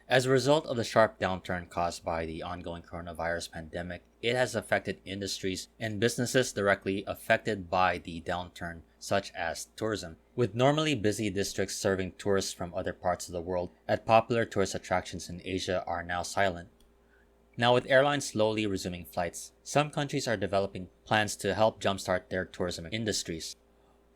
As a result of the sharp downturn caused by the ongoing coronavirus pandemic, it has affected industries and businesses directly affected by the downturn, such as tourism, with normally busy districts serving tourists from other parts of the world at popular tourist attractions in Asia are now silent. Now, with airlines slowly resuming flights, some countries are developing plans to help jumpstart their tourism industries.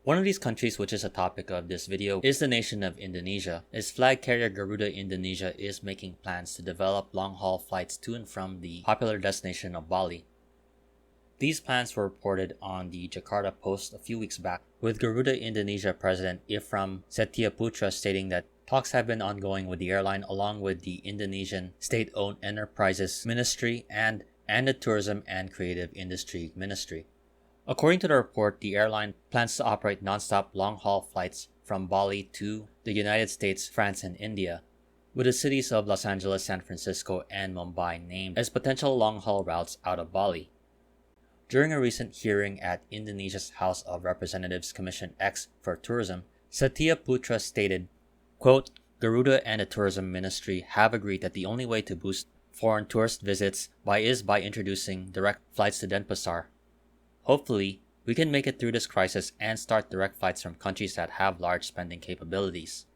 One of these countries, which is a topic of this video, is the nation of Indonesia, as flag carrier Garuda Indonesia is making plans to develop long-haul flights to and from the popular destination of Bali. These plans were reported on the Jakarta Post a few weeks back, with Garuda Indonesia President Ifram Setioputra stating that talks have been ongoing with the airline along with the Indonesian State-Owned Enterprises Ministry and the Tourism and Creative Industry Ministry. According to the report, the airline plans to operate non-stop long-haul flights from Bali to the United States, France, and India, with the cities of Los Angeles, San Francisco, and Mumbai named as potential long-haul routes out of Bali. During a recent hearing at Indonesia's House of Representatives Commission X for Tourism, Setioputra stated, quote, Garuda and the Tourism Ministry have agreed that the only way to boost foreign tourist visits is by introducing direct flights to Denpasar. Hopefully, we can make it through this crisis and start direct flights from countries that have large spending capabilities.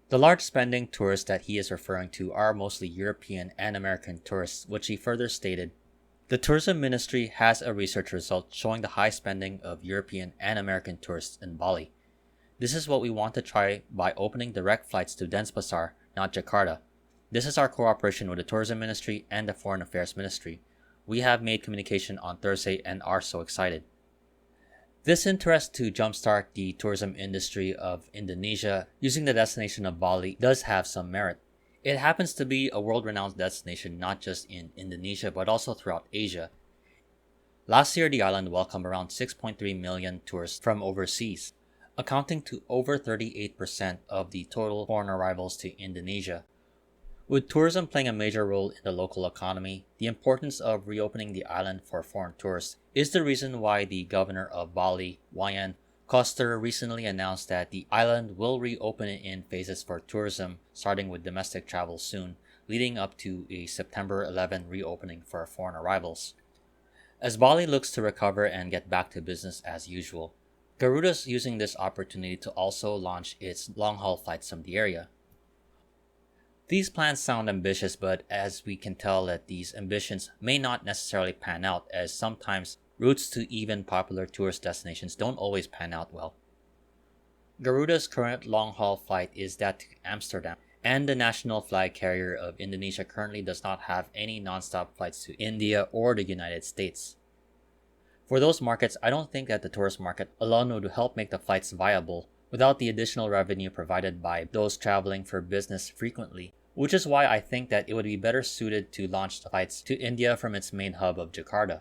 The large spending tourists that he is referring to are mostly European and American tourists, which he further stated. The Tourism Ministry has a research result showing the high spending of European and American tourists in Bali. This is what we want to try by opening direct flights to Denpasar, not Jakarta. This is our cooperation with the Tourism Ministry and the Foreign Affairs Ministry. We have made communication on Thursday and are so excited. This interest to jumpstart the tourism industry of Indonesia using the destination of Bali does have some merit. It happens to be a world-renowned destination not just in Indonesia but also throughout Asia. Last year, the island welcomed around 6.3 million tourists from overseas, accounting to over 38% of the total foreign arrivals to Indonesia. With tourism playing a major role in the local economy, the importance of reopening the island for foreign tourists is the reason why the governor of Bali, Wayan Koster, recently announced that the island will reopen in phases for tourism, starting with domestic travel soon, leading up to a September 11 reopening for foreign arrivals. As Bali looks to recover and get back to business as usual, Garuda's using this opportunity to also launch its long-haul flights from the area. These plans sound ambitious, but as we can tell that these ambitions may not necessarily pan out, as sometimes routes to even popular tourist destinations don't always pan out well. Garuda's current long-haul flight is that to Amsterdam, and the national flag carrier of Indonesia currently does not have any non-stop flights to India or the United States. For those markets, I don't think that the tourist market alone would help make the flights viable without the additional revenue provided by those traveling for business frequently, which is why I think that it would be better suited to launch the flights to India from its main hub of Jakarta.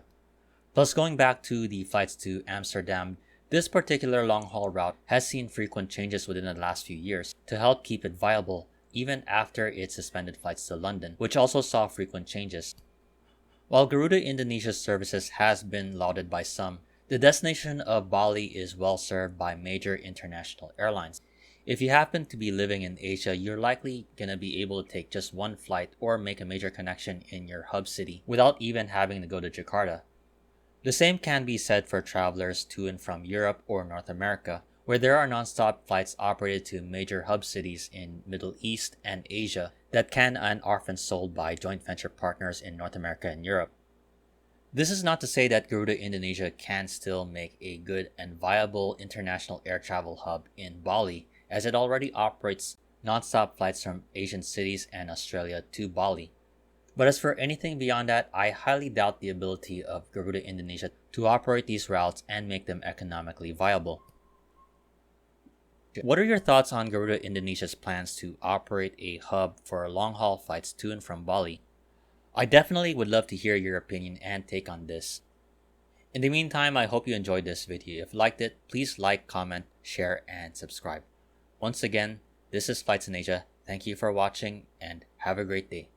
Plus, going back to the flights to Amsterdam, this particular long-haul route has seen frequent changes within the last few years to help keep it viable, even after it suspended flights to London, which also saw frequent changes. While Garuda Indonesia's services has been lauded by some, the destination of Bali is well served by major international airlines. If you happen to be living in Asia, you're likely going to be able to take just one flight or make a major connection in your hub city without even having to go to Jakarta. The same can be said for travelers to and from Europe or North America, where there are non-stop flights operated to major hub cities in Middle East and Asia that can and are often sold by joint venture partners in North America and Europe. This is not to say that Garuda Indonesia can still make a good and viable international air travel hub in Bali, as it already operates non-stop flights from Asian cities and Australia to Bali. But as for anything beyond that, I highly doubt the ability of Garuda Indonesia to operate these routes and make them economically viable. What are your thoughts on Garuda Indonesia's plans to operate a hub for long-haul flights to and from Bali? I definitely would love to hear your opinion and take on this. In the meantime, I hope you enjoyed this video. If you liked it, please like, comment, share, and subscribe. Once again, this is Flights in Asia. Thank you for watching and have a great day.